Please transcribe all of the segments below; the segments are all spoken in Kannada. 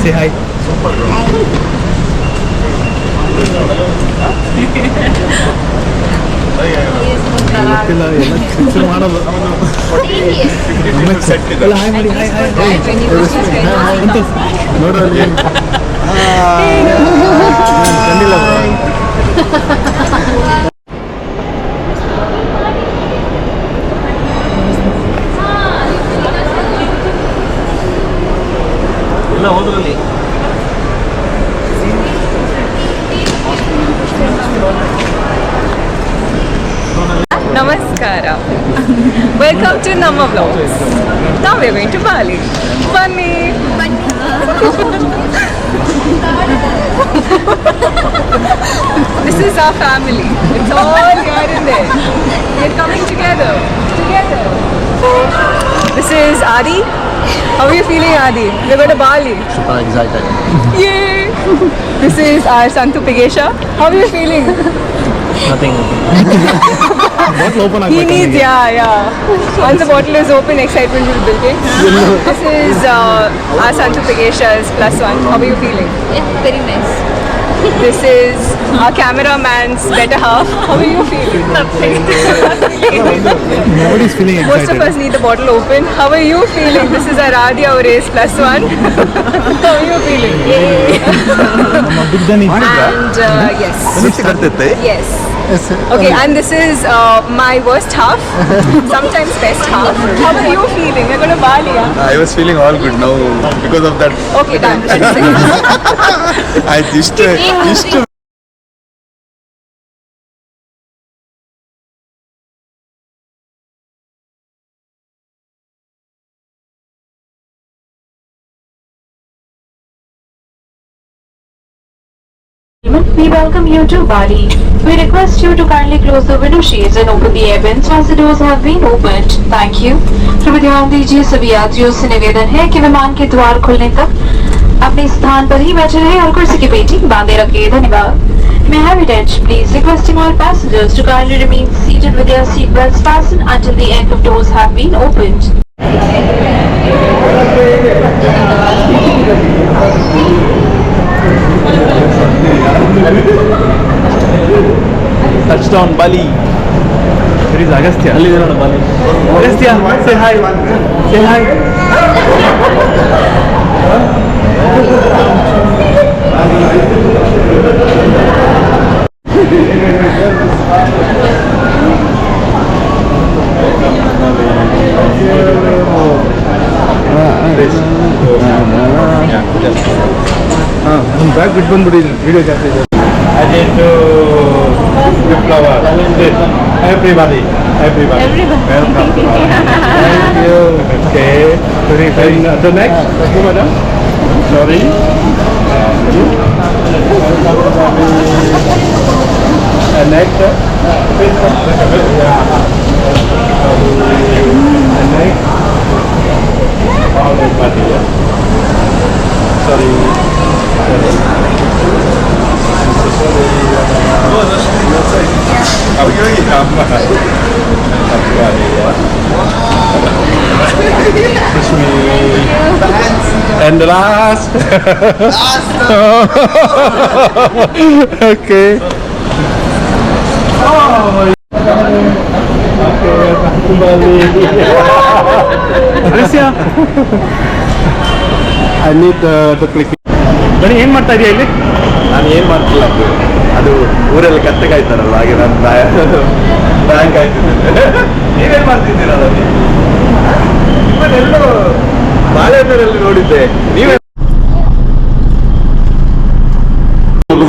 Say hi. ಗೊತ್ತಿಲ್ಲ ಎಲ್ಲ ಪಿಕ್ಚರ್ ಮಾಡೋದು ಎಲ್ಲ ಹಾಯ್ ಮಾಡಿ ಹಾಯ್ ಹಾಯ್ ನೋಡ್ರಲ್ಲಿ ಕಂಡಿಲ್ಲ ಎಲ್ಲ ಹೋದ್ರಲ್ಲಿ Namaskara. Welcome to Nama Vlogs. Now we're going to Bali. Bunny. This is our family. It's all here and there. We're coming together. This is Adi. How are you feeling, Adi? We're going to Bali. Super excited. Yay! This is our Santu Pigesha. How are you feeling? Nothing. Bottle open He needs, yeah. Once the bottle is open, excitement will build in. This is our Santu Pigesha's +1. How are you feeling? Yeah, very nice. This is our cameraman's better half. How are you feeling? Nothing. Nobody's feeling excited. Most of us need the bottle open. How are you feeling? This is Aradhya Ores +1. How are you feeling? ನಮ್ಮ ಬಿದ್ದನಿ And yes. Yes. Yes. Okay, and this is my worst half, sometimes best half. How are you feeling? We're going to Bali, huh? I was feeling all good now because of that. Okay, done. I just We welcome you to Bali. We request you to kindly close the window shades and open the air vents once the doors have been opened. Thank you. कृपया ध्यान दीजिए सभी यात्रियों से निवेदन है कि विमान के द्वार खुलने तक अपने स्थान पर ही बैठे रहे और कुर्सी की पेटी बांधे रखे. धन्यवाद. May I have your attention, please? Requesting all passengers to kindly remain seated with their seat belts fastened until the end of doors have been opened. Touchdown Bali. There is Agastya. Ali is Bali. Agastya, say hi. Say hi. ನಮ್ಮ ಬ್ಯಾಗ್ ಬಿಟ್ಟು ಬಂದ್ಬಿಡಿ ವಿಡಿಯೋ ಜಾಸ್ತಿ ಇದೆ. I need to give flower. Everybody. Welcome. Thank you. Okay. And the next, thank you, madam. Sorry. And next, and next, all everybody. Sorry. And the last. Okay. Alicia. I need the click. ಬನ್ನಿ, ಏನು ಮಾಡ್ತಾ ಇದೆಯಾ ಇಲ್ಲಿ? ನಾನು ಏನು ಮಾಡ್ತಿಲ್ಲ ಅದು ಊರಲ್ಲಿ ಕತ್ತಗಾಯ್ತಾರಲ್ಲ ಹಾಗೆ ನಾನು ಬ್ಯಾಂಕ್ ಆಯ್ತಿದ್ದೆ. ನೀವೇನು ಮಾಡ್ತಿದ್ದೀರ ಅದರಲ್ಲಿ? ನಿಮ್ಮನ್ನೆಲ್ಲೋ ಬಾಳೆಹೊನ್ನೂರಲ್ಲಿ ನೋಡಿದ್ದೆ. ನೀವೇ ಒಂದು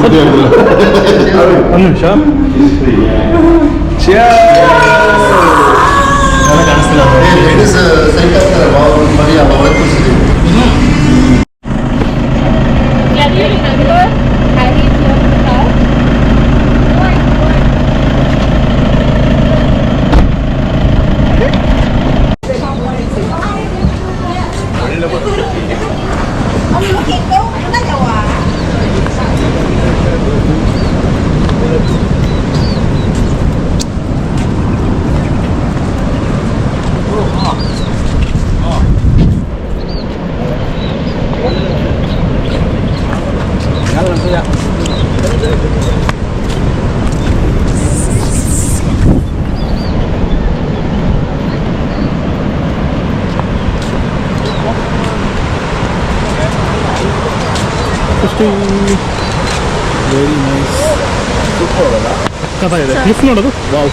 ನಿಮಿಷ ವೆರಿ ನೈಸ್. ಇದೆ ಲಿಫ್ಟ್ ನೋಡೋದು. ವಾವ್.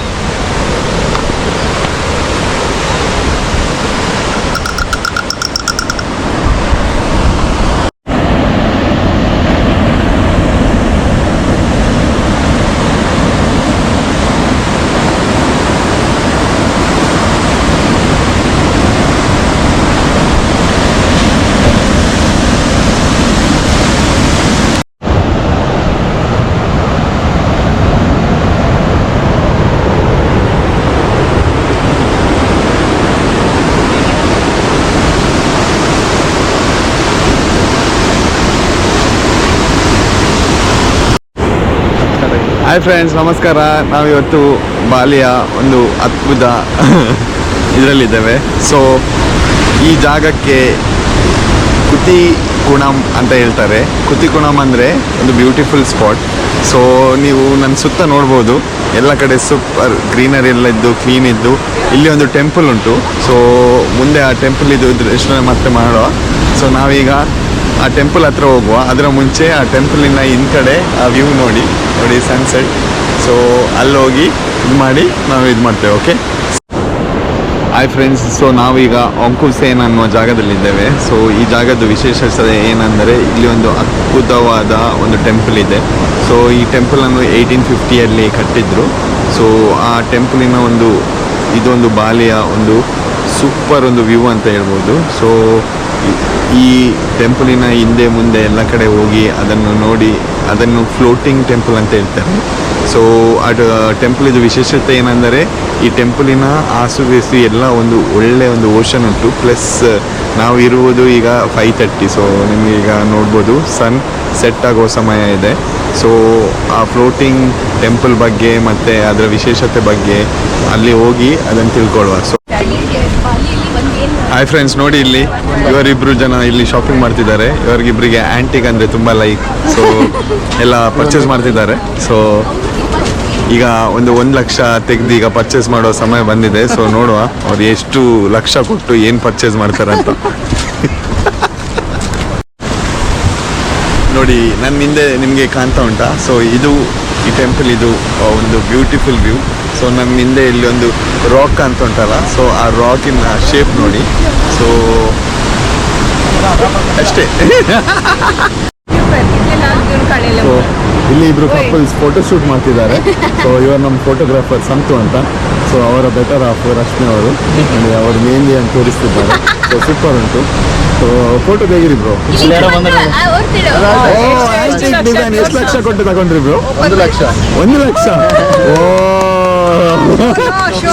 ಹಾಯ್ ಫ್ರೆಂಡ್ಸ್, ನಮಸ್ಕಾರ. ನಾವಿವತ್ತು ಬಾಲಿಯ ಒಂದು ಅದ್ಭುತ ಇದರಲ್ಲಿದ್ದೇವೆ. ಸೊ ಈ ಜಾಗಕ್ಕೆ ಕುತಿಕೋಣಂ ಅಂತ ಹೇಳ್ತಾರೆ. ಕುತಿಕೋಣಂ ಅಂದರೆ ಒಂದು ಬ್ಯೂಟಿಫುಲ್ ಸ್ಪಾಟ್. ಸೊ ನೀವು ನನ್ನ ಸುತ್ತ ನೋಡ್ಬೋದು, ಎಲ್ಲ ಕಡೆ ಸೂಪರ್ ಗ್ರೀನರಿ ಎಲ್ಲ ಇದ್ದು ಕ್ಲೀನ್ ಇದ್ದು. ಇಲ್ಲಿ ಒಂದು ಟೆಂಪಲ್ ಉಂಟು. ಸೊ ಮುಂದೆ ಆ ಟೆಂಪಲ್ ಇದು ದರ್ಶನ ಮತ್ತೆ ಮಾಡುವ. ಸೊ ನಾವೀಗ ಆ ಟೆಂಪಲ್ ಹತ್ರ ಹೋಗುವ. ಅದರ ಮುಂಚೆ ಆ ಟೆಂಪಲಿನ ಕಡೆ ಆ ವ್ಯೂ ನೋಡಿ ಸನ್ಸೆಟ್. ಸೊ ಅಲ್ಲಿ ಹೋಗಿ ಇದು ಮಾಡಿ ನಾವು ಇದು ಮಾಡ್ತೇವೆ. Okay hi friends. ಸೊ ನಾವೀಗ ಅಂಕುಸೇನ್ ಅನ್ನುವ ಜಾಗದಲ್ಲಿದ್ದೇವೆ. ಸೊ ಈ ಜಾಗದ ವಿಶೇಷತೆ ಏನಂದರೆ ಇಲ್ಲಿ ಒಂದು ಅದ್ಭುತವಾದ ಒಂದು ಟೆಂಪಲ್ ಇದೆ. ಸೊ ಈ ಟೆಂಪಲನ್ನು 1850ಯಲ್ಲಿ ಕಟ್ಟಿದ್ರು. ಸೊ ಆ ಟೆಂಪಲಿನ ಇದೊಂದು ಬಾಲಿಯ ಒಂದು ಸೂಪರ್ ಒಂದು ವ್ಯೂ ಅಂತ ಹೇಳ್ಬೋದು. ಸೊ ಈ ಟೆಂಪಲಿನ ಹಿಂದೆ ಮುಂದೆ ಎಲ್ಲ ಕಡೆ ಹೋಗಿ ಅದನ್ನು ನೋಡಿ, ಅದನ್ನು ಫ್ಲೋಟಿಂಗ್ ಟೆಂಪಲ್ ಅಂತ ಹೇಳ್ತಾರೆ. ಸೊ ಅದು ಟೆಂಪಲಿದು ವಿಶೇಷತೆ ಏನಂದರೆ ಈ ಟೆಂಪಲಿನ ಆಸುಬೇಸು ಎಲ್ಲ ಒಂದು ಒಳ್ಳೆಯ ಒಂದು ಓಷನ್ ಉಂಟು. ಪ್ಲಸ್ ನಾವು ಇರುವುದು ಈಗ 5:30. ಸೊ ನಿಮಗೆ ಈಗ ನೋಡ್ಬೋದು ಸನ್ ಸೆಟ್ ಆಗೋ ಸಮಯ ಇದೆ. ಸೊ ಆ ಫ್ಲೋಟಿಂಗ್ ಟೆಂಪಲ್ ಬಗ್ಗೆ ಮತ್ತು ಅದರ ವಿಶೇಷತೆ ಬಗ್ಗೆ ಅಲ್ಲಿ ಹೋಗಿ ಅದನ್ನು ತಿಳ್ಕೊಳ್ಳುವ. ಸೊ ಹಾಯ್ ಫ್ರೆಂಡ್ಸ್, ನೋಡಿ ಇಲ್ಲಿ ಇವರಿಬ್ಬರು ಜನ ಇಲ್ಲಿ ಶಾಪಿಂಗ್ ಮಾಡ್ತಿದ್ದಾರೆ. ಇವರಿಗಿಬ್ಬರಿಗೆ ಆ್ಯಂಟಿಕ್ ಅಂದರೆ ತುಂಬ ಲೈಕ್. ಸೊ ಎಲ್ಲ ಪರ್ಚೇಸ್ ಮಾಡ್ತಿದ್ದಾರೆ. ಸೊ ಈಗ 1 ಲಕ್ಷ ತೆಗೆದು ಈಗ ಪರ್ಚೇಸ್ ಮಾಡೋ ಸಮಯ ಬಂದಿದೆ. ಸೊ ನೋಡುವ ಅವ್ರು ಎಷ್ಟು ಲಕ್ಷ ಕೊಟ್ಟು ಏನು ಪರ್ಚೇಸ್ ಮಾಡ್ತಾರೆ ಅಂತ. ನೋಡಿ ನನ್ನ ಹಿಂದೆ ನಿಮಗೆ ಕಾಣ್ತಾ ಉಂಟಾ? ಸೊ ಇದು ಈ ಟೆಂಪಲ್, ಇದು ಒಂದು ಬ್ಯೂಟಿಫುಲ್ ವ್ಯೂ. ಸೊ ನನ್ನ ಹಿಂದೆ ಇಲ್ಲಿ ಒಂದು ರಾಕ್ ಅಂತ ಉಂಟಲ್ಲ, ಸೊ ಆ ರಾಕಿನ ಶೇಪ್ ನೋಡಿ. ಸೊ ಅಷ್ಟೇ. ಸೊ ಇಲ್ಲಿ ಇಬ್ರು ಕಪಲ್ಸ್ ಫೋಟೋ ಶೂಟ್ ಮಾಡ್ತಿದ್ದಾರೆ. ಸೊ ಇವರು ನಮ್ಮ ಫೋಟೋಗ್ರಾಫರ್ ಸಂತು ಅಂತ. ಸೊ ಅವರ ಬೆಟರ್ ಹಾಫ್ ರಶ್ಮಿ ಅವರು ಅವರು ಮೆಹಂದಿ ಅಂತ ತೋರಿಸ್ತಿದ್ದಾರೆ. ಸೊ ಸೂಪರ್ ಉಂಟು. ಸೊ ಫೋಟೋ ತೆಗೀರಿ ಬ್ರೋ. ಡಿಸೈನ್ ಎಷ್ಟು ಲಕ್ಷ ಕೊಟ್ಟು ತಗೊಂಡ್ರಿ ಬ್ರೋ? 1 ಲಕ್ಷ. 1 ಲಕ್ಷ. ಓ